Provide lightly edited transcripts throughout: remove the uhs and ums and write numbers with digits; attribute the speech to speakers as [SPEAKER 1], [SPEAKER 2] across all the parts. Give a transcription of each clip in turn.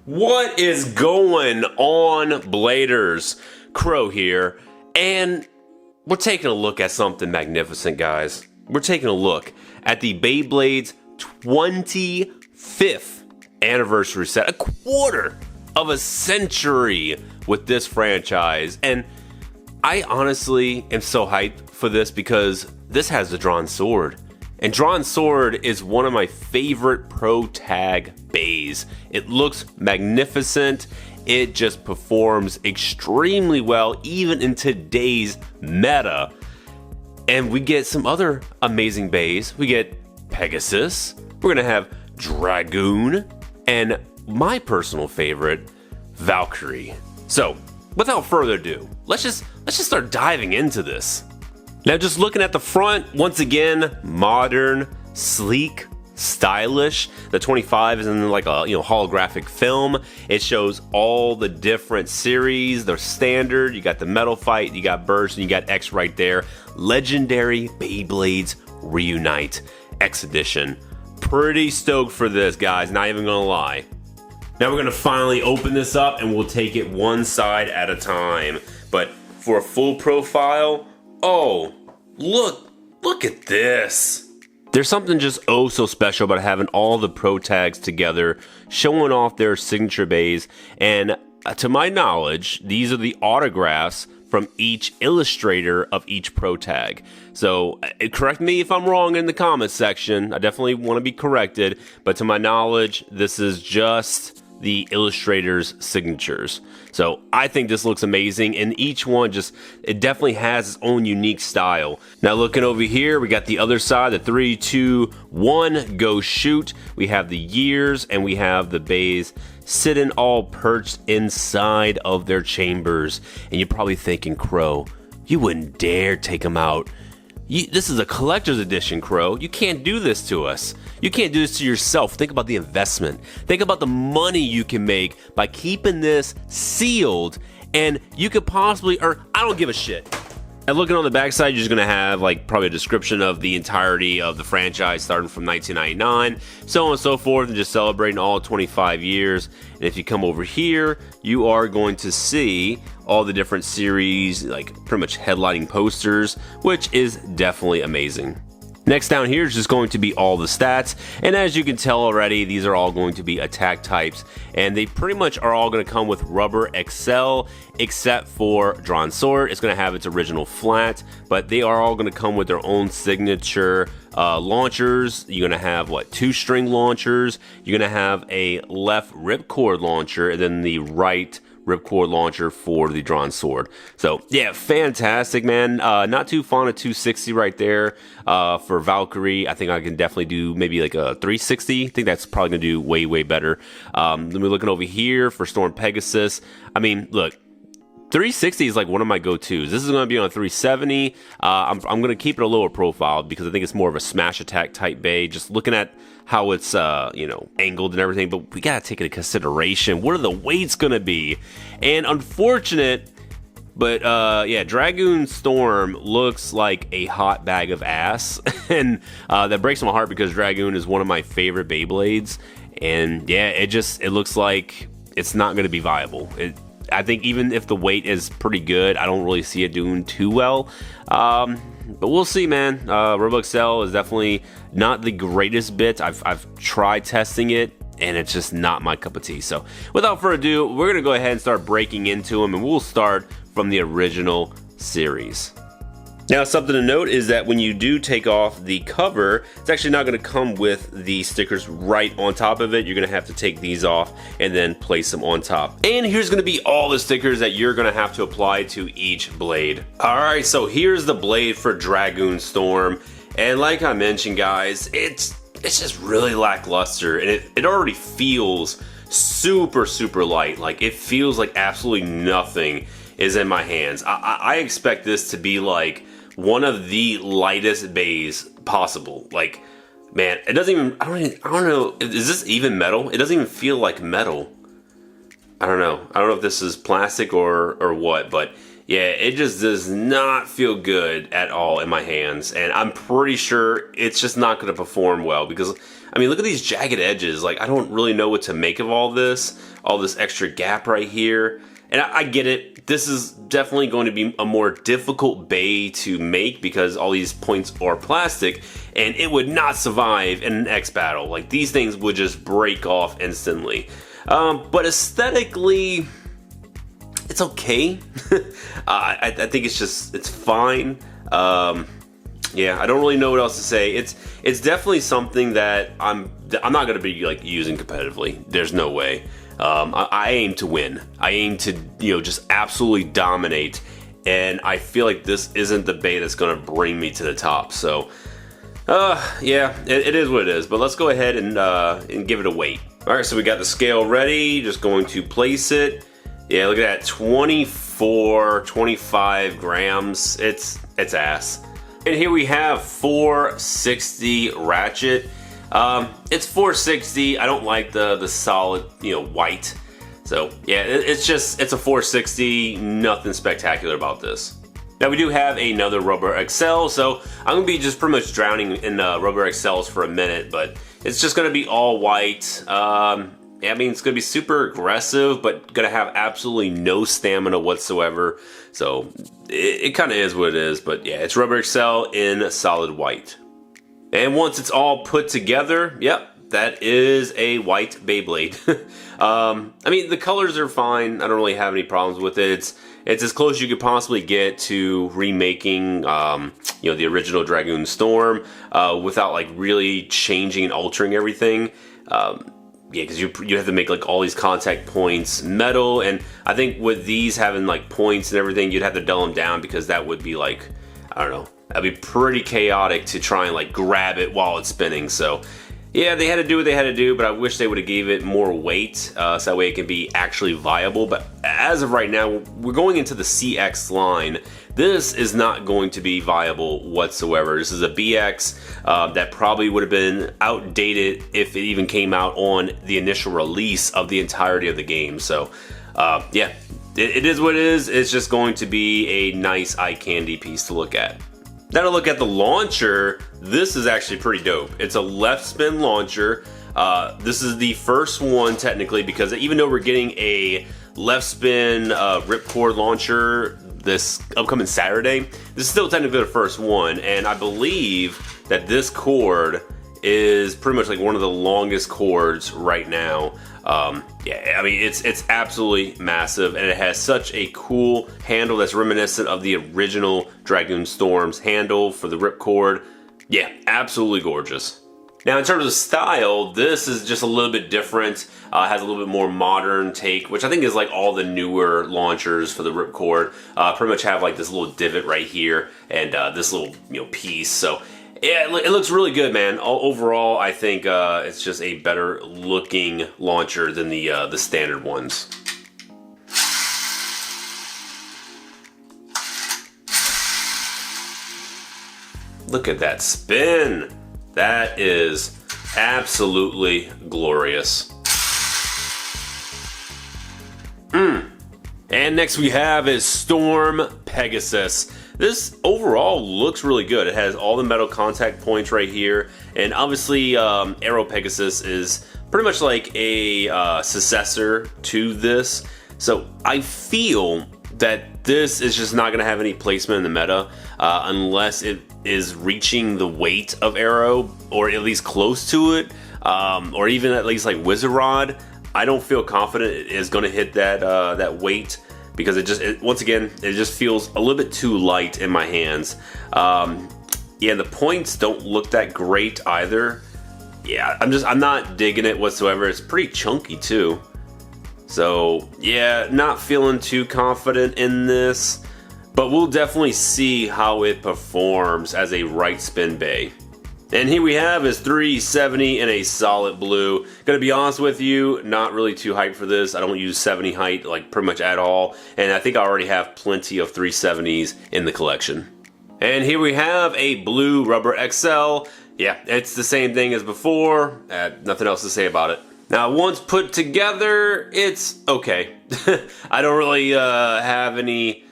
[SPEAKER 1] What is going on, Bladers? Crow here, and we're taking a look at something magnificent, guys. We're taking a look at the Beyblade's 25th anniversary set, a quarter of a century with this franchise, and I honestly am so hyped for this because this has the Dran Sword. And Dran Sword is one of my favorite pro tag bays. It looks magnificent. It just performs extremely well, even in today's meta. And we get some other amazing bays. We get Pegasus. We're gonna have Dragoon, and my personal favorite, Valkyrie. So, without further ado, let's just start diving into this. Now, just looking at the front, once again, modern, sleek, stylish. The 25 is in like a holographic film. It shows all the different series. They're standard. You got the Metal Fight, you got Burst, and you got X right there. Legendary Beyblades Reunite X Edition. Pretty stoked for this, guys. Not even gonna lie. Now we're gonna finally open this up, and we'll take it one side at a time. But for a full profile, oh, look at this. There's something just oh so special about having all the pro tags together, showing off their signature bays. And to my knowledge, these are the autographs from each illustrator of each pro tag. So correct me if I'm wrong in the comments section. I definitely want to be corrected. But to my knowledge, this is just the illustrators' signatures. So I think this looks amazing, and each one it definitely has its own unique style. Now looking over here, we got the other side, the 3, 2, 1, go shoot. We have the years, and we have the bays sitting all perched inside of their chambers. And you're probably thinking, Crow, you wouldn't dare take them out. This is a collector's edition, Crow. You can't do this to us. You can't do this to yourself. Think about the investment. Think about the money you can make by keeping this sealed, and you could possibly earn, I don't give a shit. And looking on the backside, you're just gonna have like probably a description of the entirety of the franchise starting from 1999, so on and so forth, and just celebrating all 25 years. And if you come over here, you are going to see all the different series, like pretty much headlining posters, which is definitely amazing. Next down here is just going to be all the stats, and as you can tell already, these are all going to be attack types, and they pretty much are all going to come with rubber XL, except for Dran Sword. It's going to have its original flat, but they are all going to come with their own signature launchers. You're going to have, 2-string launchers. You're going to have a left ripcord launcher, and then the right ripcord launcher for the Dran Sword. So yeah, fantastic, man. Not too fond of 260 right there. For Valkyrie, I think I can definitely do maybe like a 360. I think that's probably gonna do way better. Let me looking over here for S.Pegasus. I mean, look, 360 is like one of my go-tos. This is going to be on a 370. I'm going to keep it a lower profile because I think it's more of a smash attack type bay. Just looking at how it's angled and everything, but we got to take into consideration what are the weights going to be. And unfortunate, but yeah, Dragoon Storm looks like a hot bag of ass, and that breaks my heart because Dragoon is one of my favorite Beyblades, and yeah, it looks like it's not going to be viable. I think even if the weight is pretty good, I don't really see it doing too well. But we'll see, man. RoboXL is definitely not the greatest bit. I've tried testing it, and it's just not my cup of tea. So without further ado, we're going to go ahead and start breaking into them, and we'll start from the original series. Now, something to note is that when you do take off the cover, it's actually not going to come with the stickers right on top of it. You're going to have to take these off and then place them on top. And here's going to be all the stickers that you're going to have to apply to each blade. Alright, so here's the blade for Dragoon Storm. And like I mentioned, guys, it's just really lackluster, and it already feels super light. Like, it feels like absolutely nothing is in my hands. I expect this to be like one of the lightest bays possible. Like, man, it doesn't even, I don't know, is this even metal? It doesn't even feel like metal. I don't know if this is plastic or what, but Yeah, it just does not feel good at all in my hands, and I'm pretty sure it's just not going to perform well because, I mean, look at these jagged edges. Like, I don't really know what to make of all this extra gap right here. And I get it. This is definitely going to be a more difficult bay to make because all these points are plastic, and it would not survive in an X battle. Like, these things would just break off instantly. But aesthetically, it's okay. I think it's fine. Yeah, I don't really know what else to say. It's definitely something that I'm not gonna be like using competitively. There's no way. I aim to win. I aim to just absolutely dominate, and I feel like this isn't the bay that's gonna bring me to the top. So, yeah, it is what it is. But let's go ahead and give it a weight. All right, so we got the scale ready. Just going to place it. Yeah, look at that, 25 grams. It's ass. And here we have 460 ratchet. It's 460. I don't like the solid, white. So yeah, it's a 460. Nothing spectacular about this. Now we do have another Rubber XL, so I'm gonna be just pretty much drowning in Rubber XLs for a minute, but it's just gonna be all white. Yeah, I mean, it's gonna be super aggressive, but gonna have absolutely no stamina whatsoever. So it kind of is what it is, but yeah, it's Rubber XL in solid white. And once it's all put together, yep, that is a white Beyblade. I mean, the colors are fine. I don't really have any problems with it. It's as close as you could possibly get to remaking, the original Dragoon Storm without like really changing and altering everything. Yeah, because you have to make like all these contact points metal, and I think with these having like points and everything, you'd have to dull them down because that would be like, I don't know, that'd be pretty chaotic to try and like grab it while it's spinning. So yeah, they had to do what they had to do, but I wish they would have gave it more weight so that way it can be actually viable. But as of right now, we're going into the CX line. This is not going to be viable whatsoever. This is a BX that probably would have been outdated if it even came out on the initial release of the entirety of the game. So yeah, it is what it is. It's just going to be a nice eye candy piece to look at. Now to look at the launcher, this is actually pretty dope. It's a left spin launcher. This is the first one technically, because even though we're getting a left spin ripcord launcher this upcoming Saturday, this is still technically the first one, and I believe that this cord is pretty much like one of the longest cords right now. Yeah, I mean, it's absolutely massive, and it has such a cool handle that's reminiscent of the original Dragoon Storm's handle for the ripcord. Yeah, absolutely gorgeous. Now, in terms of style, this is just a little bit different. Has a little bit more modern take, which I think is like all the newer launchers for the ripcord. Pretty much have like this little divot right here and this little piece. So yeah, it looks really good, man. Overall, I think it's just a better looking launcher than the standard ones. Look at that spin. That is absolutely glorious. And next we have is S.Pegasus. This overall looks really good. It has all the metal contact points right here, and obviously S.Pegasus is pretty much like a successor to this. So I feel that this is just not going to have any placement in the meta unless it is reaching the weight of Arrow, or at least close to it, or even at least like Wizard Rod. I don't feel confident it is going to hit that weight, because once again, it just feels a little bit too light in my hands. Yeah, the points don't look that great either. Yeah, I'm not digging it whatsoever. It's pretty chunky too. So yeah, not feeling too confident in this, but we'll definitely see how it performs as a right spin bay. And here we have is 370 in a solid blue. Gonna be honest with you, not really too hyped for this. I don't use 70 height like pretty much at all, and I think I already have plenty of 370s in the collection. And here we have a blue Rubber XL. Yeah, it's the same thing as before. Nothing else to say about it. Now, once put together, it's okay. I don't really have any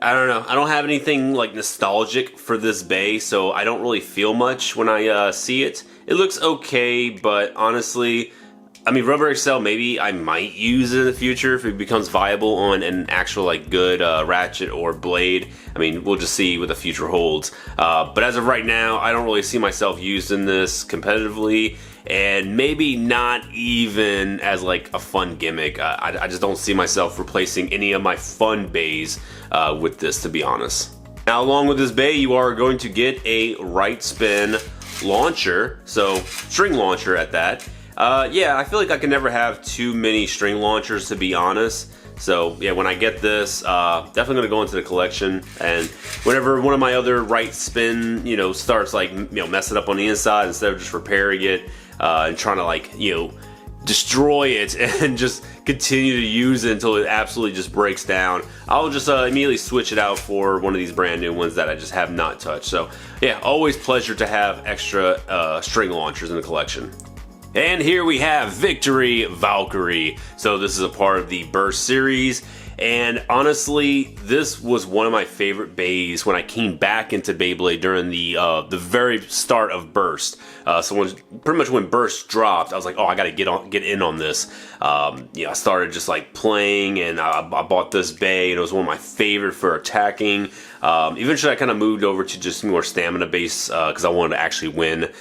[SPEAKER 1] I don't know. I don't have anything like nostalgic for this bay, so I don't really feel much when I see it. It looks okay, but honestly, I mean, Rubber XL, maybe I might use it in the future if it becomes viable on an actual like good ratchet or blade. I mean, we'll just see what the future holds. But as of right now, I don't really see myself using this competitively, and maybe not even as like a fun gimmick. I just don't see myself replacing any of my fun bays with this, to be honest. Now, along with this bay, you are going to get a right spin launcher, so string launcher at that. Yeah, I feel like I can never have too many string launchers, to be honest. So yeah, when I get this, definitely gonna go into the collection. And whenever one of my other right spin, starts like messing up on the inside, instead of just repairing it and trying to like destroy it and just continue to use it until it absolutely just breaks down, I'll just immediately switch it out for one of these brand new ones that I just have not touched. So yeah, always pleasure to have extra string launchers in the collection. And here we have V.Valkyrie. So this is a part of the Burst series, and honestly, this was one of my favorite bays when I came back into Beyblade during the very start of Burst. So pretty much when Burst dropped, I was like, oh, I gotta get in on this. I started just like playing, and I bought this bay, and it was one of my favorite for attacking. Eventually I kind of moved over to just more stamina base because I wanted to actually win.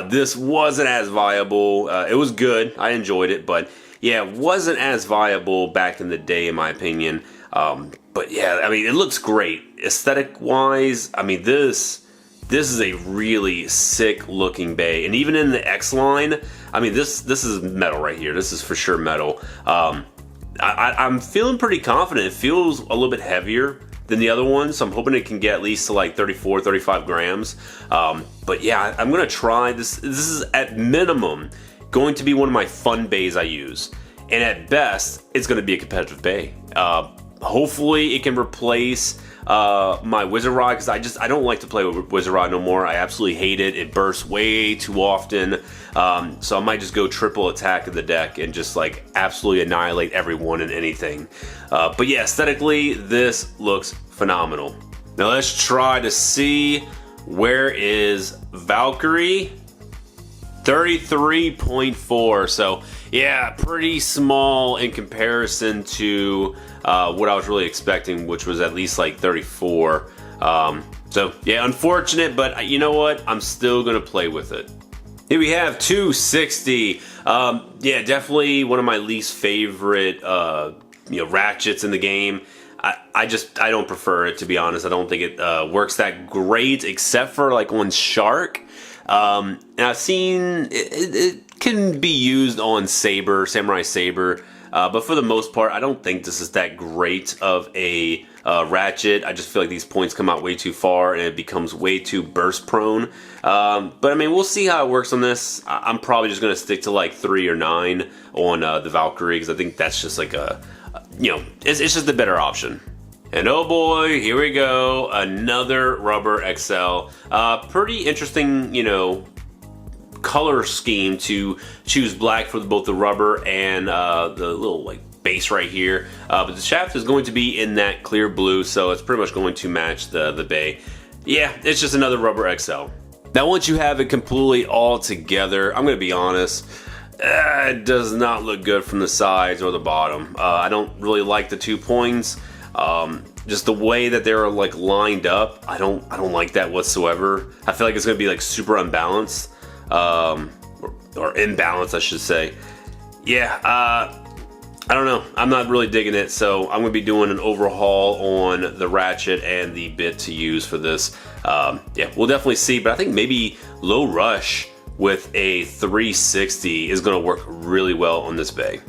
[SPEAKER 1] This wasn't as viable. It was good, I enjoyed it, but yeah, it wasn't as viable back in the day, in my opinion. But yeah, I mean, it looks great. Aesthetic wise, I mean, this is a really sick looking bay. And even in the X line, I mean, this is metal right here. This is for sure metal. I'm feeling pretty confident. It feels a little bit heavier than the other one, so I'm hoping it can get at least to like 34, 35 grams. But yeah, I'm gonna try this. This is at minimum going to be one of my fun bays I use, and at best, it's gonna be a competitive bay. Hopefully, it can replace my Wizard Rod, because I don't like to play with Wizard Rod no more. I absolutely hate it. It bursts way too often. So I might just go triple attack of the deck and just like absolutely annihilate everyone and anything. But yeah, aesthetically, this looks phenomenal. Now let's try to see, where is Valkyrie? 33.4. So yeah, pretty small in comparison to what I was really expecting, which was at least like 34. So yeah, unfortunate, but you know what? I'm still gonna play with it. Here we have 260. Yeah, definitely one of my least favorite ratchets in the game. I don't prefer it, to be honest. I don't think it works that great, except for like on Shark. And I've seen it can be used on Saber, Samurai Saber, but for the most part, I don't think this is that great of a ratchet. I just feel like these points come out way too far, and it becomes way too burst prone. But I mean, we'll see how it works on this. I'm probably just going to stick to like 3 or 9 on the Valkyrie, because I think that's just like it's just a better option. And oh boy, here we go, another Rubber XL. Pretty interesting, color scheme to choose black for both the rubber and the little like base right here. But the shaft is going to be in that clear blue, so it's pretty much going to match the bay. Yeah, it's just another Rubber XL. Now once you have it completely all together, I'm going to be honest, it does not look good from the sides or the bottom. I don't really like the 2 points. Just the way that they're like lined up, I don't like that whatsoever. I feel like it's gonna be like super unbalanced, or imbalanced, I should say. Yeah, I don't know. I'm not really digging it, so I'm gonna be doing an overhaul on the ratchet and the bit to use for this. Yeah, we'll definitely see, but I think maybe Low Rush with a 360 is gonna work really well on this bay.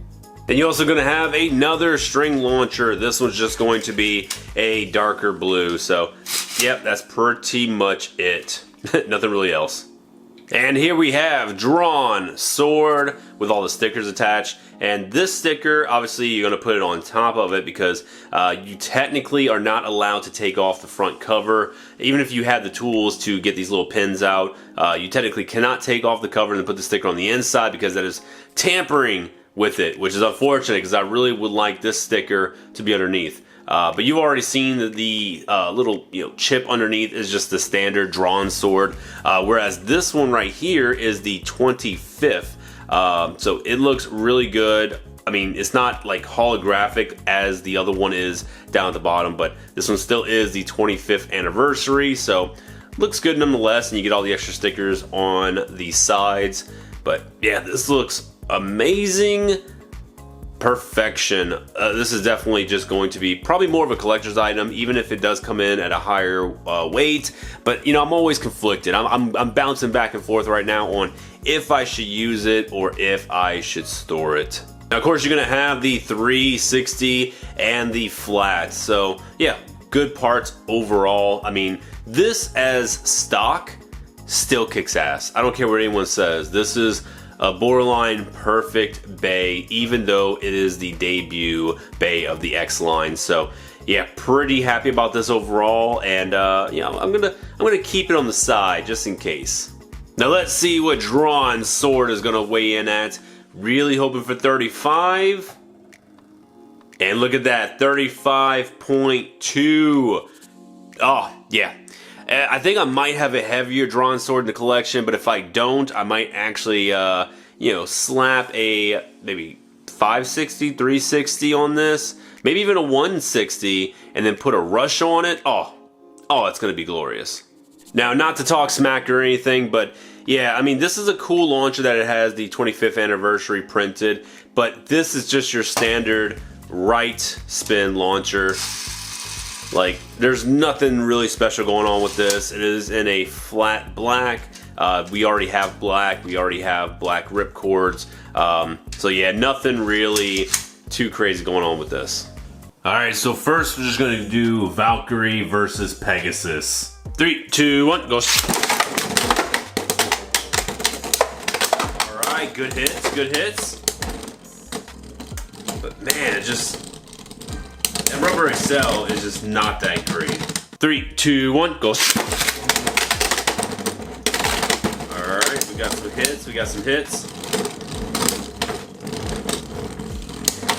[SPEAKER 1] And you're also going to have another string launcher. This one's just going to be a darker blue. So, yep, that's pretty much it. Nothing really else. And here we have Dran Sword with all the stickers attached. And this sticker, obviously, you're going to put it on top of it because you technically are not allowed to take off the front cover. Even if you have the tools to get these little pins out, you technically cannot take off the cover and put the sticker on the inside, because that is tampering with it, which is unfortunate because I really would like this sticker to be underneath. But you've already seen the little chip underneath is just the standard Dran Sword, whereas this one right here is the 25th. So it looks really good. I mean, it's not like holographic as the other one is down at the bottom, but this one still is the 25th anniversary, so looks good nonetheless, and you get all the extra stickers on the sides. But yeah, this looks amazing. Perfection. This is definitely just going to be probably more of a collector's item, even if it does come in at a higher weight. But I'm always conflicted. I'm bouncing back and forth right now on if I should use it or if I should store it. Now, of course, you're gonna have the 360 and the flat. So yeah, good parts overall. I mean, this as stock still kicks ass. I don't care what anyone says. This is a borderline perfect Bay, even though it is the debut Bay of the X line. So yeah, pretty happy about this overall, and I'm gonna keep it on the side just in case. Now let's see what Dran Sword is gonna weigh in at. Really hoping for 35, and look at that, 35.2. Oh yeah. I think I might have a heavier Dran Sword in the collection, but if I don't, I might actually, slap a maybe 560, 360 on this, maybe even a 160, and then put a rush on it. Oh, it's gonna be glorious. Now, not to talk smack or anything, but yeah, I mean, this is a cool launcher that it has the 25th anniversary printed, but this is just your standard right spin launcher. Like, there's nothing really special going on with this. It is in a flat black. We already have black. We already have black ripcords. So yeah, nothing really too crazy going on with this. All right, so first we're just gonna do Valkyrie versus Pegasus. 3, 2, 1, go. All right, good hits, good hits. But man, that Rubber XL is just not that great. 3, 2, 1, go. Alright, we got some hits,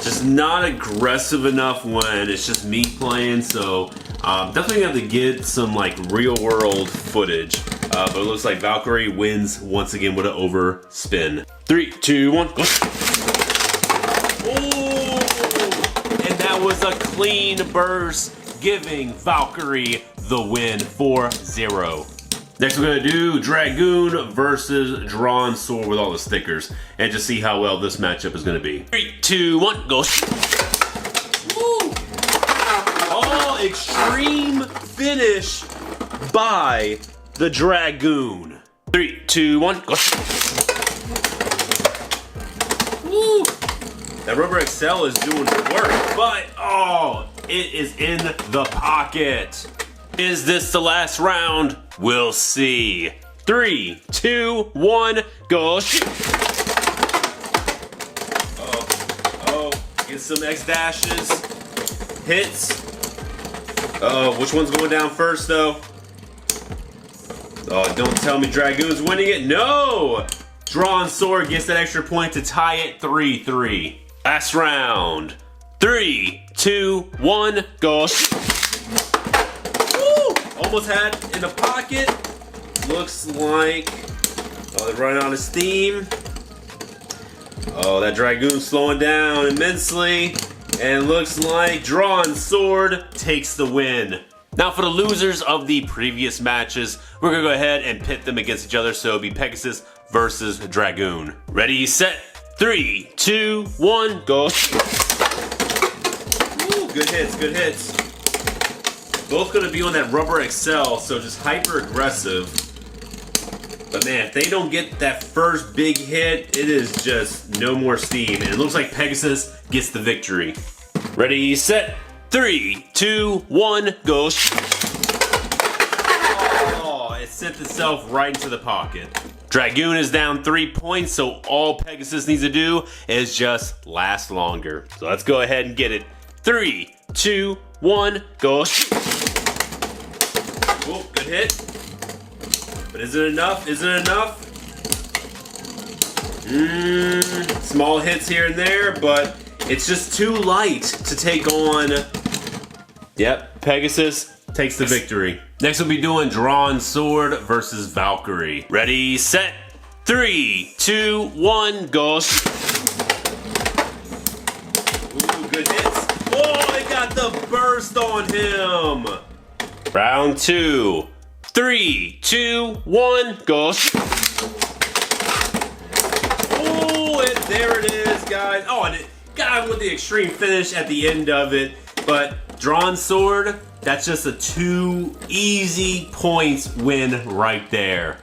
[SPEAKER 1] Just not aggressive enough when it's just me playing, so definitely have to get some like real world footage. But it looks like Valkyrie wins once again with an overspin. 3, 2, 1, go. That was a clean burst, giving Valkyrie the win 4-0. Next we're gonna do Dragoon versus Dran Sword with all the stickers, and just see how well this matchup is gonna be. 3, 2, 1, go. Woo! Oh, extreme finish by the Dragoon. 3, 2, 1, go. Woo! That Rubber XL is doing work, but it is in the pocket. Is this the last round? We'll see. 3, 2, 1, go. Shoot. Get some X dashes, hits. Which one's going down first though? Oh, don't tell me Dragoon's winning it. No! Dran Sword gets that extra point to tie it 3-3. Last round. 3, 2, 1, go. Woo! Almost had it in the pocket. Looks like they're running out of steam. Oh, that Dragoon's slowing down immensely. And looks like Dran Sword takes the win. Now for the losers of the previous matches, we're gonna go ahead and pit them against each other. So it'll be Pegasus versus Dragoon. Ready, set, 3, 2, 1, go. Ooh, good hits, good hits. Both gonna be on that Rubber XL, so just hyper aggressive. But man, if they don't get that first big hit, it is just no more steam. And it looks like Pegasus gets the victory. Ready, set, 3, 2, 1, go. Oh, it sent itself right into the pocket. Dragoon is down 3 points, so all Pegasus needs to do is just last longer. So let's go ahead and get it. 3, 2, 1, go. Oh, good hit. But is it enough? Is it enough? Small hits here and there, but it's just too light to take on Yep, Pegasus takes the victory. Next we'll be doing Dran Sword versus Valkyrie. Ready, set, 3, 2, 1, go. Ooh, good hits. Oh, it got the burst on him. Round 2. 3, 2, 1, go. Oh, and there it is, guys. Oh, and it got him with the extreme finish at the end of it. But Dran Sword, that's just a 2 easy points win right there.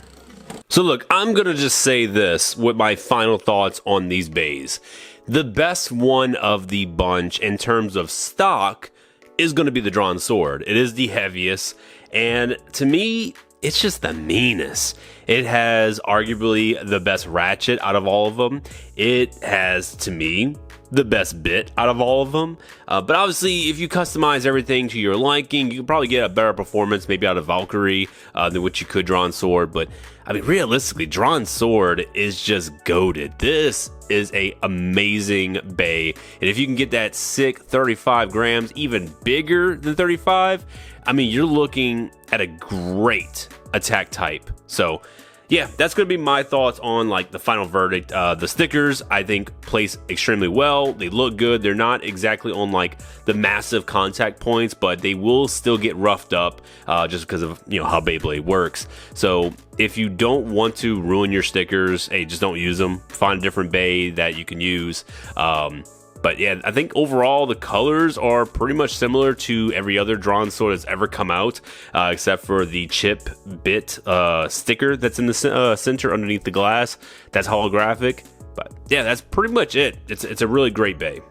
[SPEAKER 1] So look, I'm gonna just say this with my final thoughts on these bays. The best one of the bunch in terms of stock is gonna be the Dran Sword. It is the heaviest, and to me, it's just the meanest. It has arguably the best ratchet out of all of them. It has, to me, the best bit out of all of them. But obviously, if you customize everything to your liking, you can probably get a better performance maybe out of Valkyrie than what you could Dran Sword. But I mean, realistically, Dran Sword is just goated. This is a amazing bay. And if you can get that sick 35 grams, even bigger than 35, I mean, you're looking at a great attack type. So yeah, that's going to be my thoughts on like the final verdict. The stickers, I think, place extremely well. They look good. They're not exactly on like the massive contact points, but they will still get roughed up just because of, you know, how Beyblade works. So if you don't want to ruin your stickers, hey, just don't use them. Find a different bay that you can use. But yeah, I think overall the colors are pretty much similar to every other Dran Sword that's ever come out, except for the chip bit sticker that's in the center underneath the glass. That's holographic. But yeah, that's pretty much it. It's a really great bay.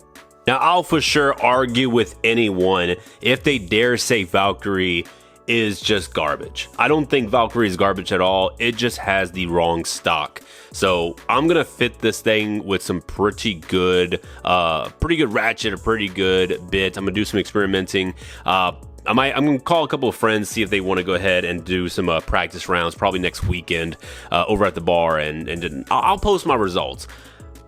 [SPEAKER 1] Now, I'll for sure argue with anyone if they dare say Valkyrie is just garbage. I don't think Valkyrie is garbage at all. It just has the wrong stock. So I'm gonna fit this thing with some pretty good ratchet, a pretty good bit. I'm gonna do some experimenting. I'm gonna call a couple of friends, see if they want to go ahead and do some practice rounds, probably next weekend over at the bar, and I'll post my results.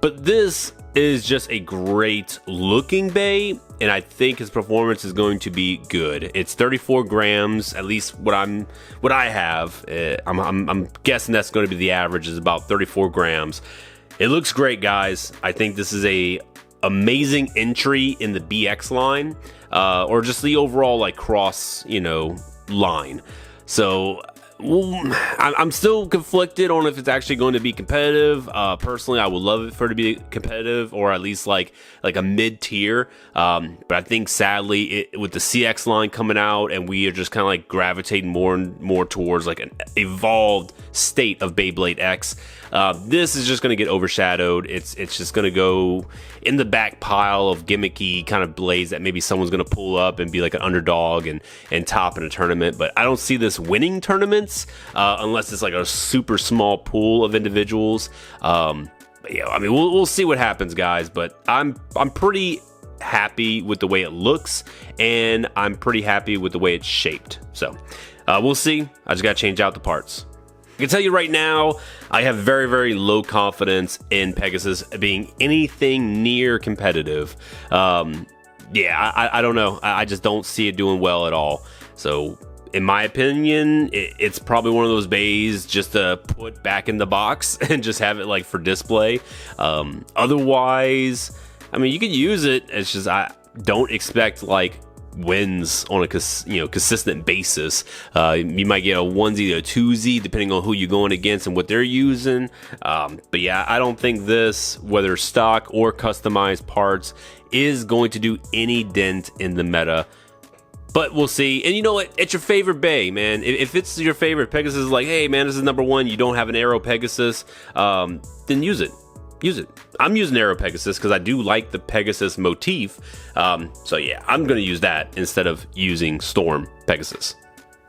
[SPEAKER 1] But this is just a great looking bay, and I think his performance is going to be good. It's 34 grams, at least what I have. I'm guessing that's going to be the average, is about 34 grams. It looks great, guys. I think this is a amazing entry in the BX line, or just the overall like cross, line. So I'm still conflicted on if it's actually going to be competitive. Personally, I would love it for it to be competitive, or at least like a mid-tier. But I think sadly, with the CX line coming out, and we are just kind of like gravitating more and more towards like an evolved state of Beyblade X, this is just going to get overshadowed. It's just going to go in the back pile of gimmicky kind of blades that maybe someone's going to pull up and be like an underdog and top in a tournament. But I don't see this winning tournaments unless it's like a super small pool of individuals. But yeah, I mean, we'll see what happens, guys. But I'm pretty happy with the way it looks, and I'm pretty happy with the way it's shaped. So we'll see. I just got to change out the parts. I can tell you right now, I have very, very low confidence in Pegasus being anything near competitive. Yeah, I don't know. I just don't see it doing well at all. So, in my opinion, it's probably one of those bays just to put back in the box and just have it like for display. Otherwise, I mean, you could use it. It's just I don't expect like wins on a consistent basis. You might get a onesie or a twosie depending on who you're going against and what they're using. But yeah, I don't think this, whether stock or customized parts, is going to do any dent in the meta. But we'll see. And you know what? It's your favorite bay, man. If it's your favorite, Pegasus is like, hey man, this is number one. You don't have an Aero Pegasus, then use it. Use it. I'm using Aero Pegasus because I do like the Pegasus motif. So yeah, I'm going to use that instead of using Storm Pegasus.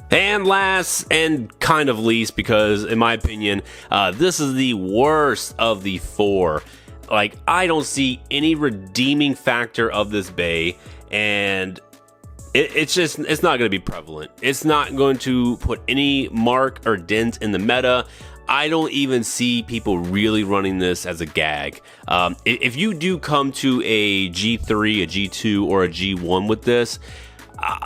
[SPEAKER 1] And last and kind of least, because in my opinion, this is the worst of the four. Like, I don't see any redeeming factor of this bay, and it's not going to be prevalent. It's not going to put any mark or dent in the meta. I don't even see people really running this as a gag. If you do come to a G3, a G2, or a G1 with this,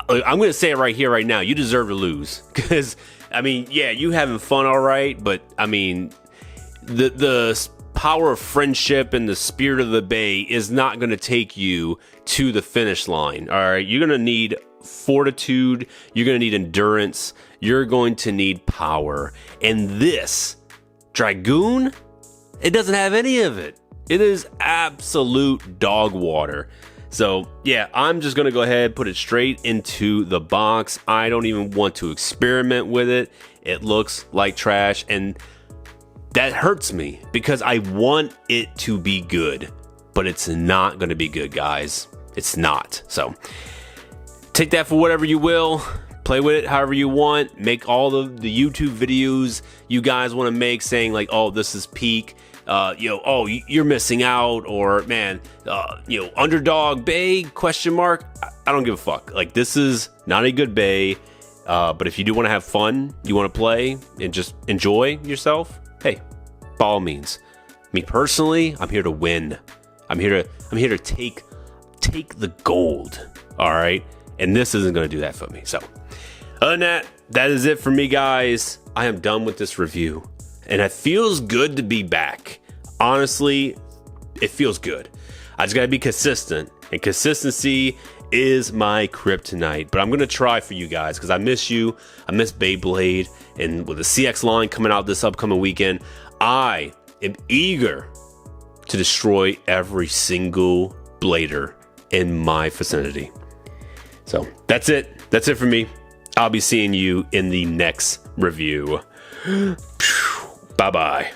[SPEAKER 1] I'm going to say it right here, right now. You deserve to lose. Because, I mean, yeah, you having fun, all right. But, I mean, the power of friendship and the spirit of the Bay is not going to take you to the finish line, all right? You're going to need fortitude. You're going to need endurance. You're going to need power. And this Dragoon, it doesn't have any of it. It is absolute dog water. So, yeah, I'm just going to go ahead, put it straight into the box. I don't even want to experiment with it. It looks like trash, and that hurts me because I want it to be good, but it's not going to be good, guys. It's not. So, take that for whatever you will. Play with it however you want. Make all the YouTube videos you guys want to make saying like, oh, this is peak. Oh, you're missing out, or man, underdog Bay, question mark. I don't give a fuck. Like, this is not a good Bay, but if you do want to have fun, you want to play and just enjoy yourself, hey, by all means. Me personally, I'm here to win. I'm here to take the gold. All right, and this isn't going to do that for me. So, other than that, that is it for me, guys. I am done with this review. And it feels good to be back. Honestly, it feels good. I just gotta be consistent. And consistency is my kryptonite. But I'm gonna try for you guys because I miss you. I miss Beyblade. And with the CX line coming out this upcoming weekend, I am eager to destroy every single blader in my vicinity. So that's it. That's it for me. I'll be seeing you in the next review. Bye-bye.